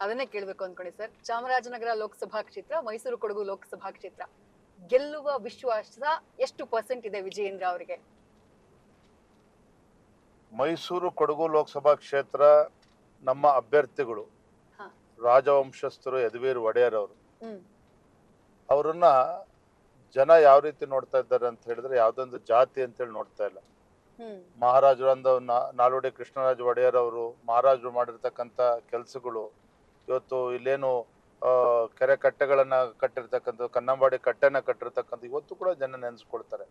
ಅದನ್ನೇ ಕೇಳಬೇಕು ಅನ್ಕೊಂಡೆ ಸರ್. ಚಾಮರಾಜನಗರ ಲೋಕಸಭಾ ಕ್ಷೇತ್ರ, ಮೈಸೂರು ಕೊಡಗು ಲೋಕಸಭಾ ಕ್ಷೇತ್ರ ಗೆಲ್ಲುವ ವಿಶ್ವಾಸ ಎಷ್ಟು % ಇದೆ ವಿಜಯೇಂದ್ರ ಅವರಿಗೆ? ಮೈಸೂರು ಕೊಡಗು ಲೋಕಸಭಾ ಕ್ಷೇತ್ರ ನಮ್ಮ ಅಭ್ಯರ್ಥಿಗಳು ರಾಜವಂಶಸ್ಥರು ಯದುವೀರ್ ಒಡೆಯರ್ ಅವರು. ಅವರನ್ನ ಜನ ಯಾವ ರೀತಿ ನೋಡ್ತಾ ಇದ್ದಾರೆ ಅಂತ ಹೇಳಿದ್ರೆ ಯಾವ್ದೊಂದು ಜಾತಿ ಅಂತೇಳಿ ನೋಡ್ತಾ ಇಲ್ಲ. ಮಹಾರಾಜರಂದು ನಾಲ್ವಡಿ ಕೃಷ್ಣರಾಜ ಒಡೆಯರ್ ಅವರು ಮಹಾರಾಜರು ಮಾಡಿರ್ತಕ್ಕಂಥ ಕೆಲಸಗಳು, ಇವತ್ತು ಇಲ್ಲೇನು ಕೆರೆ ಕಟ್ಟೆಗಳನ್ನ ಕಟ್ಟಿರ್ತಕ್ಕಂಥ, ಕನ್ನಂಬಾಡಿ ಕಟ್ಟೆನ ಕಟ್ಟಿರ್ತಕ್ಕಂಥ ಇವತ್ತು ಕೂಡ ಜನ ನೆನೆಸ್ಕೊಳ್ತಾರೆ.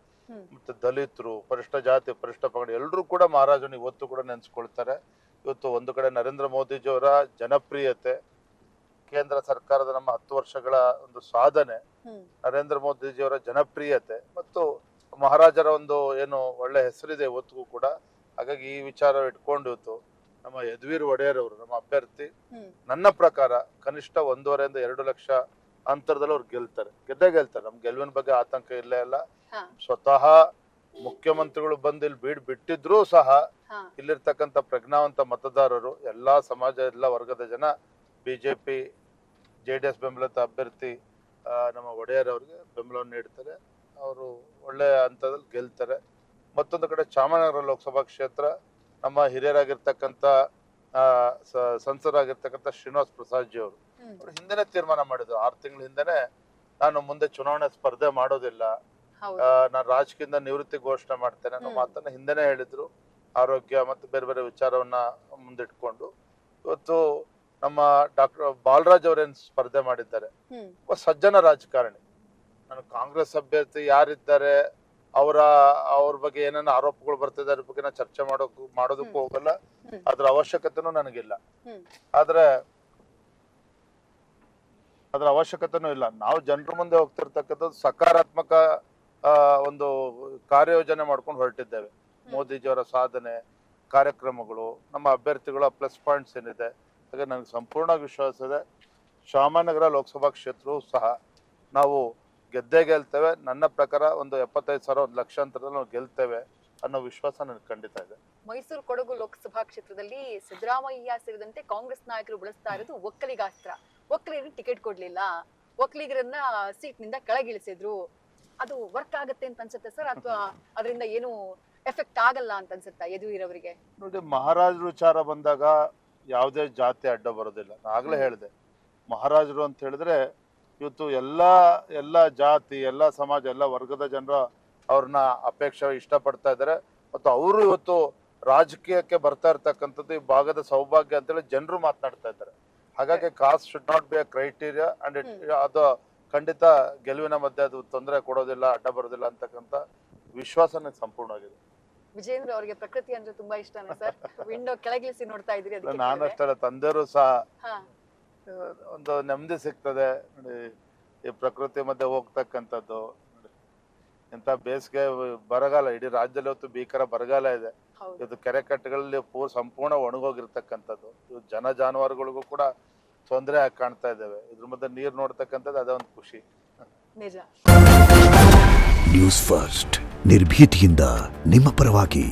ಮತ್ತೆ ದಲಿತರು, ಪರಿಷ್ಠ ಜಾತಿ, ಪರಿಷ್ಠ ಪಂಗಡ ಎಲ್ಲರೂ ಕೂಡ ಮಹಾರಾಜನ ಇವತ್ತು ಕೂಡ ನೆನೆಸ್ಕೊಳ್ತಾರೆ. ಇವತ್ತು ಒಂದು ಕಡೆ ನರೇಂದ್ರ ಮೋದಿಜಿಯವರ ಜನಪ್ರಿಯತೆ, ಕೇಂದ್ರ ಸರ್ಕಾರದ ನಮ್ಮ 10 ವರ್ಷಗಳ ಒಂದು ಸಾಧನೆ, ನರೇಂದ್ರ ಮೋದಿಜಿಯವರ ಜನಪ್ರಿಯತೆ ಮತ್ತು ಮಹಾರಾಜರ ಒಂದು ಏನು ಒಳ್ಳೆ ಹೆಸರಿದೆ ಇವತ್ತಿಗೂ ಕೂಡ. ಹಾಗಾಗಿ ಈ ವಿಚಾರ ಇಟ್ಕೊಂಡು ಇವತ್ತು ನಮ್ಮ ಯದುವೀರ್ ಒಡೆಯರ್ ಅವರು ನಮ್ಮ ಅಭ್ಯರ್ಥಿ, ನನ್ನ ಪ್ರಕಾರ ಕನಿಷ್ಠ 1.5 ಇಂದ 2 ಲಕ್ಷ ಅಂತರದಲ್ಲಿ ಅವ್ರು ಗೆದ್ದೇ ಗೆಲ್ತಾರೆ. ನಮ್ ಗೆಲುವಿನ ಬಗ್ಗೆ ಆತಂಕ ಇಲ್ಲೇ ಇಲ್ಲ. ಸ್ವತಃ ಮುಖ್ಯಮಂತ್ರಿಗಳು ಬಂದು ಇಲ್ಲಿ ಬಿಟ್ಟಿದ್ರು ಸಹ ಇಲ್ಲಿರ್ತಕ್ಕಂಥ ಪ್ರಜ್ಞಾವಂತ ಮತದಾರರು, ಎಲ್ಲಾ ಸಮಾಜ, ಎಲ್ಲ ವರ್ಗದ ಜನ ಬಿಜೆಪಿ JDS ಬೆಂಬಲಿತ ಅಭ್ಯರ್ಥಿ ನಮ್ಮ ಒಡೆಯರ್ ಅವ್ರಿಗೆ ಬೆಂಬಲವನ್ನು ನೀಡ್ತಾರೆ. ಅವರು ಒಳ್ಳೆ ಹಂತದಲ್ಲಿ ಗೆಲ್ತಾರೆ. ಮತ್ತೊಂದು ಕಡೆ ಚಾಮರಾಜನಗರ ಲೋಕಸಭಾ ಕ್ಷೇತ್ರ ನಮ್ಮ ಹಿರಿಯರಾಗಿರ್ತಕ್ಕಂಥ ಸಂಸದರಾಗಿರ್ತಕ್ಕಂಥ ಶ್ರೀನಿವಾಸ್ ಪ್ರಸಾದ್ ಜಿ ಅವರು ಹಿಂದೆನೆ ತೀರ್ಮಾನ ಮಾಡಿದ್ರು. 6 ತಿಂಗಳ ಹಿಂದೆನೆ ನಾನು ಮುಂದೆ ಚುನಾವಣೆ ಸ್ಪರ್ಧೆ ಮಾಡೋದಿಲ್ಲ, ನಾನು ರಾಜಕೀಯದಿಂದ ನಿವೃತ್ತಿ ಘೋಷಣೆ ಮಾಡ್ತೇನೆ ಅನ್ನೋ ಮಾತನ್ನ ಹಿಂದೆನೆ ಹೇಳಿದ್ರು. ಆರೋಗ್ಯ ಮತ್ತು ಬೇರೆ ಬೇರೆ ವಿಚಾರವನ್ನ ಮುಂದಿಟ್ಕೊಂಡು ಇವತ್ತು ನಮ್ಮ ಡಾಕ್ಟರ್ ಬಾಲರಾಜ್ ಅವರೇನು ಸ್ಪರ್ಧೆ ಮಾಡಿದ್ದಾರೆ. ಸಜ್ಜನ ರಾಜಕಾರಣಿ. ನಾನು ಕಾಂಗ್ರೆಸ್ ಅಭ್ಯರ್ಥಿ ಯಾರಿದ್ದಾರೆ ಅವ್ರ ಬಗ್ಗೆ ಏನೇನು ಆರೋಪಗಳು ಬರ್ತಿದೆ ಅದ್ರ ಬಗ್ಗೆ ನಾನು ಚರ್ಚೆ ಮಾಡೋದಕ್ಕೂ ಹೋಗಲ್ಲ, ಅದ್ರ ಅವಶ್ಯಕತೆನೂ ನನಗಿಲ್ಲ. ಆದ್ರೆ ಅದ್ರ ಅವಶ್ಯಕತೆನೂ ಇಲ್ಲ. ನಾವು ಜನರ ಮುಂದೆ ಹೋಗ್ತಿರ್ತಕ್ಕಂಥದ್ದು ಸಕಾರಾತ್ಮಕ ಒಂದು ಕಾರ್ಯಯೋಜನೆ ಮಾಡ್ಕೊಂಡು ಹೊರಟಿದ್ದೇವೆ. ಮೋದಿಜಿಯವರ ಸಾಧನೆ, ಕಾರ್ಯಕ್ರಮಗಳು, ನಮ್ಮ ಅಭ್ಯರ್ಥಿಗಳ ಪ್ಲಸ್ ಪಾಯಿಂಟ್ಸ್ ಏನಿದೆ, ಹಾಗೆ ನನಗೆ ಸಂಪೂರ್ಣ ವಿಶ್ವಾಸ ಇದೆ. ಚಾಮರಾಜನಗರ ಲೋಕಸಭಾ ಕ್ಷೇತ್ರವೂ ಸಹ ನಾವು ಗೆದ್ದೇ ಗೆಲ್ತೇವೆ. ನನ್ನ ಪ್ರಕಾರ ಒಂದು 75,000 1 ಲಕ್ಷ ಅಂತರದಲ್ಲಿ ನಾವು ಗೆಲ್ತೇವೆ ಅನ್ನೋ ವಿಶ್ವಾಸ ನನಗೆ ಖಂಡಿತ ಇದೆ. ಮೈಸೂರು ಕೊಡಗು ಲೋಕಸಭಾ ಕ್ಷೇತ್ರದಲ್ಲಿ ಸಿದ್ದರಾಮಯ್ಯ ಸೇರಿದಂತೆ ಕಾಂಗ್ರೆಸ್ ನಾಯಕರು ಬಳಸ್ತಾ ಇರೋದು ಒಕ್ಕಲಿಗಾಸ್ತ್ರ. ಒಕ್ಕಲಿಗರಿಗೆ ಟಿಕೆಟ್ ಕೊಡ್ಲಿಲ್ಲ, ಒಕ್ಕಲಿಗರನ್ನ ಸೀಟ್ ನಿಂದ ಕೆಳಗಿಳಿಸಿದ್ರು. ಅದು ವರ್ಕ್ ಆಗುತ್ತೆ ಅಂತ ಅನ್ಸುತ್ತೆ ಸರ್, ಅಥವಾ ಅದರಿಂದ ಏನು ಎಫೆಕ್ಟ್ ಆಗಲ್ಲ ಅಂತ ಅನ್ಸುತ್ತಾ ಯದುವೀರ್ ಅವರಿಗೆ? ನೋಡಿ, ಮಹಾರಾಜರು ವಿಚಾರ ಬಂದಾಗ ಯಾವುದೇ ಜಾತಿ ಅಡ್ಡ ಬರೋದಿಲ್ಲ. ಆಗ್ಲೇ ಹೇಳಿದೆ, ಮಹಾರಾಜರು ಅಂತ ಹೇಳಿದ್ರೆ ಇವತ್ತು ಎಲ್ಲ ಜಾತಿ, ಎಲ್ಲ ಸಮಾಜ, ಎಲ್ಲ ವರ್ಗದ ಜನರು ಅವ್ರನ್ನ ಅಪೇಕ್ಷೆ ಇಷ್ಟಪಡ್ತಾ ಇದ್ದಾರೆ. ಮತ್ತು ಅವರು ಇವತ್ತು ರಾಜಕೀಯಕ್ಕೆ ಬರ್ತಾ ಇರ್ತಕ್ಕಂಥದ್ದು ಈ ಭಾಗದ ಸೌಭಾಗ್ಯ ಅಂತೇಳಿ ಜನರು ಮಾತನಾಡ್ತಾ ಇದ್ದಾರೆ. ಹಾಗಾಗಿ cost should not be a criteria and ಅದು ಖಂಡಿತ ಗೆಲುವಿನ ಮಧ್ಯೆ ಅದು ತೊಂದರೆ ಕೊಡೋದಿಲ್ಲ, ಅಡ್ಡ ಬರೋದಿಲ್ಲ ಅಂತಕ್ಕಂಥ ವಿಶ್ವಾಸ ನನಗೆ ಸಂಪೂರ್ಣವಾಗಿದೆ. ವಿಜಯೇಂದ್ರ ಅವರಿಗೆ ಪ್ರಕೃತಿ ಅಂದ್ರೆ ತುಂಬಾ ಇಷ್ಟನಾ ಸರ್? ವಿಂಡೋ ಕೆಳಗಿಳಿಸಿ ನೋಡ್ತಾ ಇದ್ರಿ? ನಾನಷ್ಟಲ್ಲ, ತಂದೆಯವರು ಸಹ ಒಂದು ನೆಮ್ಮದಿ ಸಿಗ್ತದೆ ನೋಡಿ ಈ ಪ್ರಕೃತಿ ಮಧ್ಯೆ ಹೋಗ್ತಕ್ಕಂಥದ್ದು. ಎಂತ ಬೇಸಿಗೆ, ಬರಗಾಲ, ಇಡೀ ರಾಜ್ಯದಲ್ಲಿ ಇವತ್ತು ಭೀಕರ ಬರಗಾಲ ಇದೆ. ಇವತ್ತು ಕೆರೆ ಕಟ್ಟೆಗಳಲ್ಲಿ ಸಂಪೂರ್ಣ ಒಣಗೋಗಿರ್ತಕ್ಕಂಥದ್ದು. ಇವತ್ತು ಜನ ಜಾನುವಾರುಗಳಿಗೂ ಕೂಡ ತೊಂದರೆ ಆಗಿ ಕಾಣ್ತಾ ಇದ್ದೇವೆ. ಇದ್ರ ಮಧ್ಯೆ ನೀರು ನೋಡ್ತಕ್ಕಂಥದ್ದು ಅದೇ ಒಂದು ಖುಷಿ. ನಿಜ. ನ್ಯೂಸ್ ಫಸ್ಟ್, ನಿರ್ಭೀತಿಯಿಂದ ನಿಮ್ಮ ಪರವಾಗಿ.